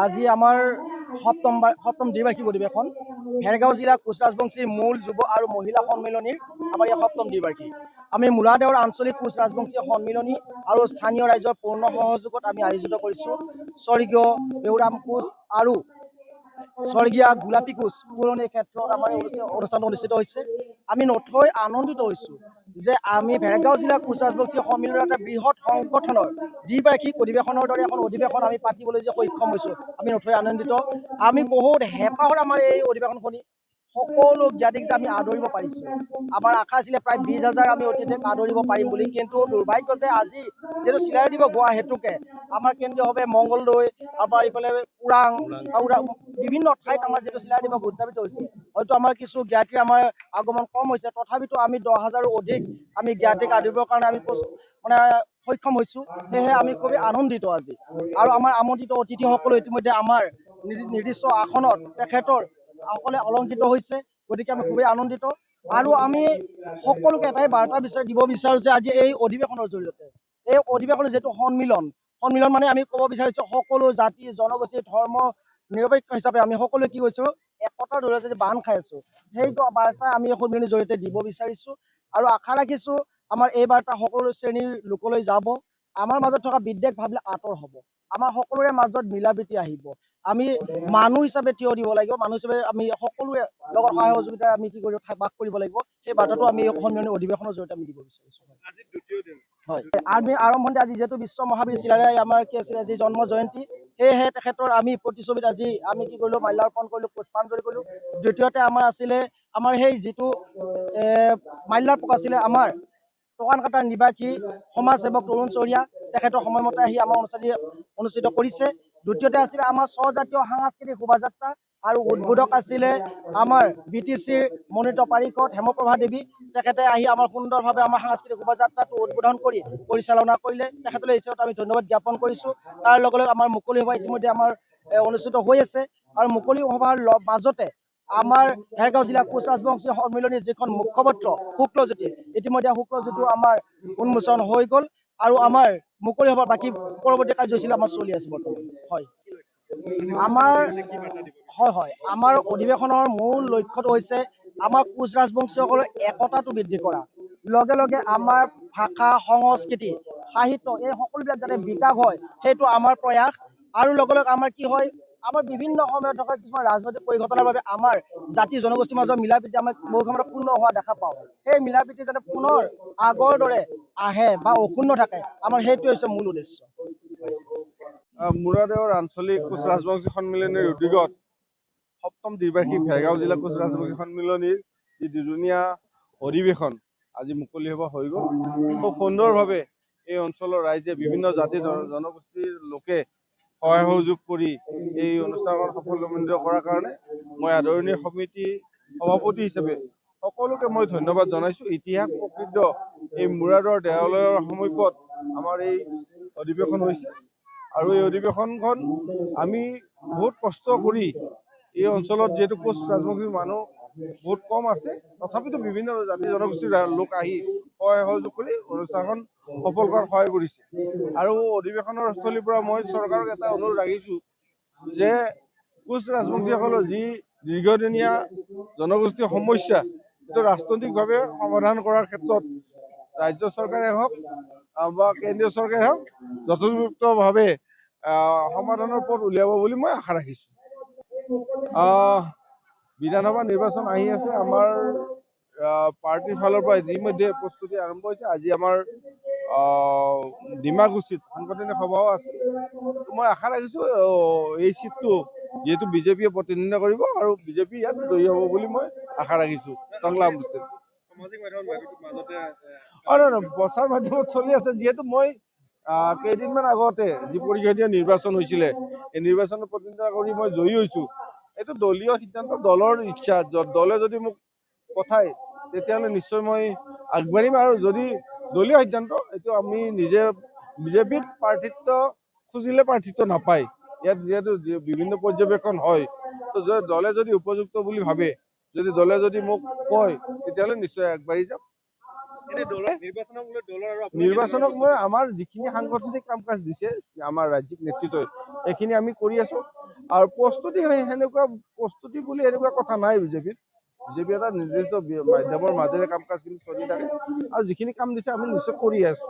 আজি আমাৰ সপ্তম দ্বিবাৰ্ষিক অধিৱেশন ভেৰগাঁও জিলা কোচ ৰাজবংশী মূল যুৱ আৰু মহিলা সন্মিলনীৰ আমাৰ এই সপ্তম দ্বিবাৰ্ষিক। আমি মূলাদেওৰ আঞ্চলিক কোচ ৰাজবংশী সন্মিলনী আৰু স্থানীয় ৰাইজৰ পূৰ্ণ সহযোগত আমি আয়োজিত কৰিছোঁ। স্বৰ্গীয় বেউৰাম কোচ আৰু স্বৰ্গীয়া গোলাপী কোচ পুৰণি ক্ষেত্ৰত আমাৰ অনুষ্ঠানটো অনুষ্ঠিত হৈছে। আমি নথৈ আনন্দিত হৈছোঁ যে আমি ভেৰগাঁও জিলা কোচ ৰাজবংশী সন্মিলনৰ এটা বৃহৎ সংগঠনৰ দ্বিবাৰ্ষিক অধিৱেশনৰ দৰে এখন অধিৱেশন আমি পাতিবলৈ যে সক্ষম হৈছোঁ, আমি নথৈ আনন্দিত। আমি বহুত হেঁপাহত আমাৰ এই অধিৱেশনখনি সকলো জ্ঞাতিক যে আমি আদৰিব পাৰিছোঁ। আমাৰ আশা আছিলে প্ৰায় 20,000 আমি অতিথিক আদৰিব পাৰিম বুলি, কিন্তু দুৰ্ভাগ্য যে আজি যিহেতু চিলাই দিব গোৱা হেতুকে আমাৰ কেন্দ্ৰীয়ভাৱে মংগলদৈ, আমাৰ ইফালে ওৰাং বিভিন্ন ঠাইত আমাৰ যিটো চিলাই দিব উদযাপিত হৈছে, হয়তো আমাৰ কিছু জ্ঞাতিৰ আমাৰ আগমন কম হৈছে, তথাপিতো আমি 10,000ৰো অধিক আমি জ্ঞাতিক আদৰিবৰ কাৰণে আমি মানে সক্ষম হৈছোঁ। সেয়েহে আমি খুবেই আনন্দিত আজি। আৰু আমাৰ আমন্ত্ৰিত অতিথিসকলো ইতিমধ্যে আমাৰ নিৰ্দিষ্ট আসনত তেখেতৰ সকলে অলংকৃত হৈছে, গতিকে আমি খুবেই আনন্দিত। আৰু আমি সকলোকে এটাই বাৰ্তা দিব বিচাৰোঁ যে আজি এই অধিৱেশনৰ জৰিয়তে এই অধিৱেশনৰ যিটো সন্মিলন মানে আমি ক'ব বিচাৰিছোঁ সকলো জাতি জনগোষ্ঠী ধৰ্ম নিৰপেক্ষ হিচাপে আমি সকলোৱে কি কৈছোঁ একতাৰ জৰিয়তে যে বান্ধ খাই আছোঁ, সেইটো বাৰ্তা আমি এই সন্মিলনৰ জৰিয়তে দিব বিচাৰিছোঁ। আৰু আশা ৰাখিছোঁ আমাৰ এই বাৰ্তা সকলো শ্ৰেণীৰ লোকলৈ যাব, আমাৰ মাজত থকা বিদ্বেষ ভাৱবিলাক আঁতৰ হ'ব, আমাৰ সকলোৰে মাজত মিলা প্ৰীতি আহিব। আমি মানুহ হিচাপে থিয় দিব লাগিব, মানুহ হিচাপে আমি সকলোৰে লগত সহায় সহযোগিতা আমি কি কৰিব বাস কৰিব লাগিব। সেই বাৰ্তাটো আমি এই সন্মিলনী অধিৱেশনৰ জৰিয়তে আমি দিব বিচাৰিছোঁ। হয়, আমি আৰম্ভণিতে আজি যিহেতু বিশ্ব মহাবীৰ চিলাৰায় আমাৰ কি আছিলে আজি জন্ম জয়ন্তী, সেয়েহে তেখেতৰ আমি প্ৰতিচ্ছবিত আজি আমি কি কৰিলোঁ মাল্যাৰ্পণ কৰিলোঁ, পুষ্পাঞ্জলি কৰিলোঁ। দ্বিতীয়তে আমাৰ আছিলে আমাৰ সেই যিটো মাল্যাৰ্পক আছিলে আমাৰ টকান কাটাৰ নিবাসী সমাজসেৱক তৰুণ চহৰীয়া, তেখেতৰ সময়মতে আহি আমাৰ অনুষ্ঠিত কৰিছে। দ্বিতীয়তে আছিলে আমাৰ স্বজাতীয় সাংস্কৃতিক শোভাযাত্ৰা আৰু উদ্বোধক আছিলে আমাৰ BTCৰ মনোনীত পাৰিষদ হেমপ্ৰভা দেৱী, তেখেতে আহি আমাৰ সুন্দৰভাৱে আমাৰ সাংস্কৃতিক শোভাযাত্ৰাটো উদ্বোধন কৰি পৰিচালনা কৰিলে, তেখেতলৈ এই আমি ধন্যবাদ জ্ঞাপন কৰিছোঁ। তাৰ লগে লগে আমাৰ মুকলি সভা ইতিমধ্যে আমাৰ অনুষ্ঠিত হৈ আছে, আৰু মুকলি সভাৰ মাজতে আমাৰ ভেৰগাঁও জিলা কোচ ৰাজবংশী সন্মিলনীৰ যিখন মুখপত্ৰ শুক্লজ্যোতি, ইতিমধ্যে শুক্লজ্যোতিও আমাৰ উন্মোচন হৈ গ'ল, আৰু আমাৰ মুকলি সভাৰ বাকী পৰৱৰ্তী কাৰ্যসূচী আমাৰ চলি আছে বৰ্তমান। হয়, আমাৰ অধিৱেশনৰ মূল লক্ষ্যটো হৈছে আমাৰ কোচ ৰাজবংশীসকলৰ একতাটো বৃদ্ধি কৰা, লগে লগে আমাৰ ভাষা সংস্কৃতি সাহিত্য এই সকলোবিলাক যাতে বিকাশ হয়, সেইটো আমাৰ প্ৰয়াস। আৰু লগে লগে আমাৰ কি হয়, আমাৰ বিভিন্ন সময়ত থকা কিছুমান ৰাজনৈতিক পৰিঘটনাৰ বাবে আমাৰ জাতি জনগোষ্ঠীৰ মাজৰ মিলা প্ৰীতি আমাৰ বহু সময়ত ক্ষুণ্ণ হোৱা দেখা পাওঁ। সেই মিলা প্ৰীতি যাতে পুনৰ আগৰ দৰে আহে বা অক্ষুণ্ণ থাকে, আমাৰ সেইটোৱে হৈছে মূল উদ্দেশ্য। মূৰাদেওৰ আঞ্চলিক কোচ ৰাজবংশী সন্মিলনীৰ উদ্যোগত সপ্তম দ্বিবাৰ্ষিক ভেৰগাঁও জিলা কোচ ৰাজবংশী সন্মিলনীৰ যি দুদিনীয়া অধিৱেশন আজি মুকলি সভা হৈ গ'ল। খুব সুন্দৰভাৱে এই অঞ্চলৰ ৰাইজে বিভিন্ন জাতি জনগোষ্ঠীৰ লোকে সহায় সহযোগ কৰি এই অনুষ্ঠানখন সাফল্যমণ্ডিত কৰাৰ কাৰণে মই আদৰণীয় সমিতি সভাপতি হিচাপে সকলোকে মই ধন্যবাদ জনাইছোঁ। ইতিহাস প্ৰসিদ্ধ এই মূৰাদেওৰ দেৱালয়ৰ সমীপত আমাৰ এই অধিৱেশন হৈছে, আৰু এই অধিৱেশনখন আমি বহুত কষ্ট কৰি এই অঞ্চলত যিহেতু কোচ ৰাজবংশীৰ মানুহ বহুত কম আছে, তথাপিতো বিভিন্ন জাতি জনগোষ্ঠীৰ লোক আহি সহায় সহযোগ কৰি অনুষ্ঠানখন সফল কৰাত সহায় কৰিছে। আৰু অধিৱেশনৰ স্থলীৰ পৰা মই চৰকাৰক এটা অনুৰোধ ৰাখিছোঁ যে কোচ ৰাজবংশীসকলৰ যি দীৰ্ঘদিনীয়া জনগোষ্ঠীয় সমস্যা, সেইটো ৰাজনৈতিকভাৱে সমাধান কৰাৰ ক্ষেত্ৰত ৰাজ্য চৰকাৰে হওক বা কেন্দ্ৰীয় চৰকাৰে হওক যথোপযুক্তভাৱে সমাধানৰ পথ উলিয়াব বুলি মই আশা ৰাখিছোঁ। বিধানসভা নিৰ্বাচন আহি আছে, আমাৰ পাৰ্টিৰ ফালৰ পৰা ইতিমধ্যে প্ৰস্তুতি আৰম্ভ হৈছে। আজি আমাৰ ডিমাকুছিত সাংগঠনিক সভাও আছে। মই আশা ৰাখিছোঁ এই চিটটো যিহেতু বিজেপিয়ে প্ৰতিনিধিত্ব কৰিব, আৰু বিজেপি ইয়াত জয়ী হ'ব বুলি মই আশা ৰাখিছোঁ। প্ৰচাৰ মাধ্যমত চলি আছে, যিহেতু মই কেইদিনমান আগতে যি পৰিষদীয় নিৰ্বাচন হৈছিলে, এই নিৰ্বাচনত প্ৰতিদ্বন্দ্বিতা কৰি মই জয়ী হৈছোঁ। এইটো দলীয় সিদ্ধান্ত, দলৰ ইচ্ছা। দলে যদি মোক পঠায় তেতিয়াহ'লে নিশ্চয় মই আগবাঢ়িম, আৰু যদি দলীয় সিদ্ধান্ত, এইটো আমি নিজে বিজেপিত প্ৰাৰ্থিত্ব খুজিলে প্ৰাৰ্থিত্ব নাপায়। ইয়াত যিহেতু বিভিন্ন পৰ্যবেক্ষণ হয়, তো দলে যদি উপযুক্ত বুলি ভাবে, যদি দলে যদি মোক কয়, তেতিয়াহ'লে নিশ্চয় আগবাঢ়ি যাম। নিৰ্বাচনক মই আমাৰ যিখিনি সাংগঠনিক কাম কাজ দিছে আমাৰ ৰাজ্যিক নেতৃত্বই এইখিনি আমি কৰি আছো আৰু প্ৰস্তুতি বুলি এনেকুৱা কথা নাই বিজেপিৰ এটা নিৰ্দিষ্ট মাধ্যমৰ মাজেৰে কাম কাজখিনি চলি থাকে আৰু যিখিনি কাম দিছে আমি নিশ্চয় কৰি আছো।